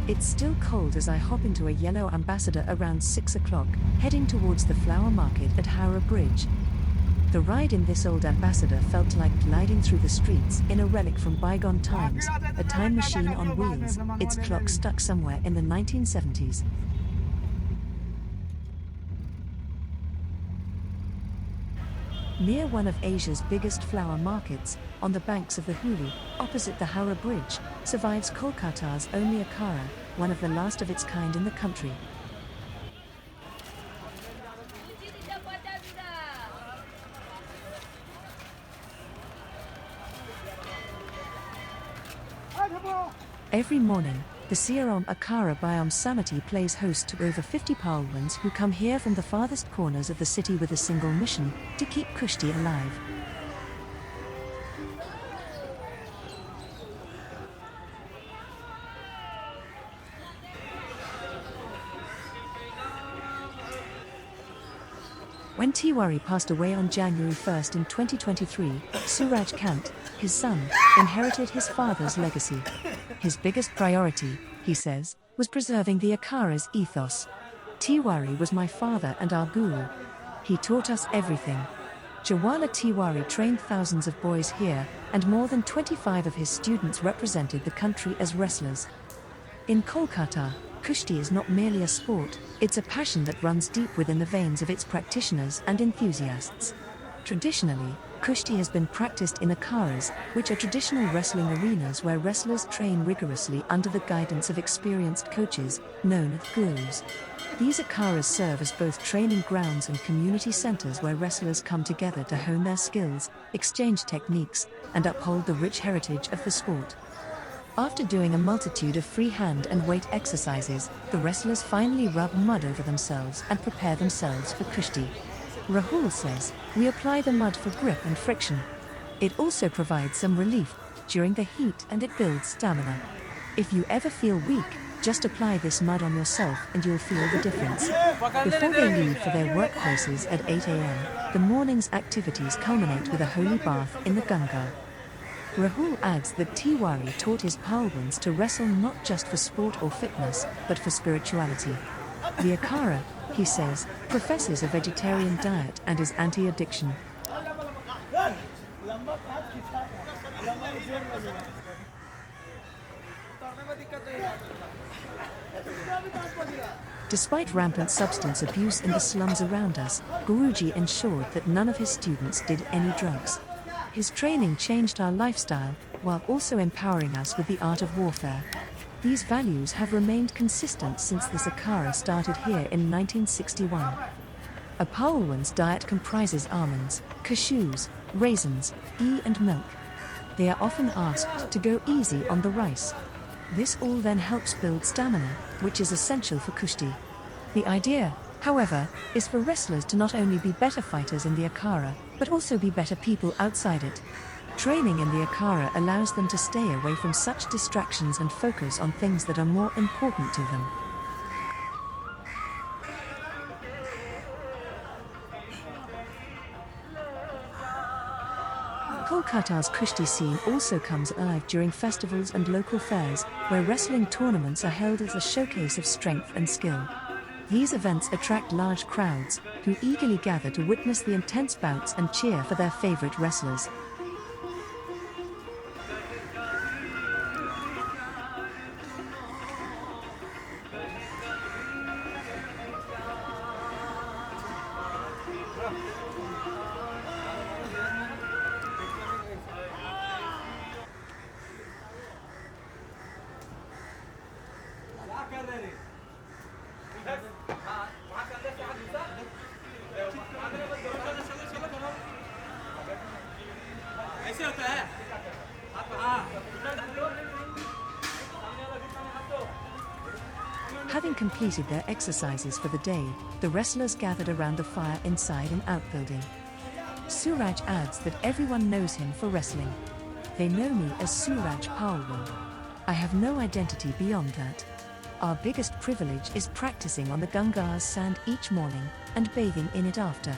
It's still cold as I hop into a yellow ambassador around 6 o'clock, heading towards the flower market at Howrah Bridge. The ride in this old ambassador felt like gliding through the streets in a relic from bygone times, a time machine on wheels, its clock stuck somewhere in the 1970s. Near one of Asia's biggest flower markets, on the banks of the Hooghly, opposite the Howrah Bridge, survives Kolkata's only akhara, one of the last of its kind in the country. Every morning, the Siaram Akara Biom Samiti plays host to over 50 pehelwans who come here from the farthest corners of the city with a single mission: to keep Kushti alive. When Tiwari passed away on January 1st in 2023, Suraj Kant, his son, inherited his father's legacy. His biggest priority, he says, was preserving the Akara's ethos. Tiwari was my father and our guru. He taught us everything. Jawala Tiwari trained thousands of boys here, and more than 25 of his students represented the country as wrestlers. In Kolkata, Kushti is not merely a sport, it's a passion that runs deep within the veins of its practitioners and enthusiasts. Traditionally, Kushti has been practiced in akharas, which are traditional wrestling arenas where wrestlers train rigorously under the guidance of experienced coaches, known as gurus. These akharas serve as both training grounds and community centers where wrestlers come together to hone their skills, exchange techniques, and uphold the rich heritage of the sport. After doing a multitude of free hand and weight exercises, the wrestlers finally rub mud over themselves and prepare themselves for Kushti. Rahul says, "We apply the mud for grip and friction. It also provides some relief during the heat and it builds stamina. If you ever feel weak, just apply this mud on yourself and you'll feel the difference." Before they leave for their workplaces at 8 a.m., the morning's activities culminate with a holy bath in the Ganga. Rahul adds that Tiwari taught his pehelwans to wrestle not just for sport or fitness, but for spirituality. The akhara, he says, professes a vegetarian diet and is anti-addiction. Despite rampant substance abuse in the slums around us, Guruji ensured that none of his students did any drugs. His training changed our lifestyle, while also empowering us with the art of warfare. These values have remained consistent since this akhara started here in 1961. A pehelwan's diet comprises almonds, cashews, raisins, ghee and milk. They are often asked to go easy on the rice. This all then helps build stamina, which is essential for Kushti. The idea, however, is for wrestlers to not only be better fighters in the akhara, but also be better people outside it. Training in the akhara allows them to stay away from such distractions and focus on things that are more important to them. Kolkata's Kushti scene also comes alive during festivals and local fairs, where wrestling tournaments are held as a showcase of strength and skill. These events attract large crowds, who eagerly gather to witness the intense bouts and cheer for their favorite wrestlers. Having completed their exercises for the day, the wrestlers gathered around the fire inside an outbuilding. Suraj adds that everyone knows him for wrestling. "They know me as Suraj Pehelwan. I have no identity beyond that. Our biggest privilege is practicing on the Ganga's sand each morning and bathing in it after."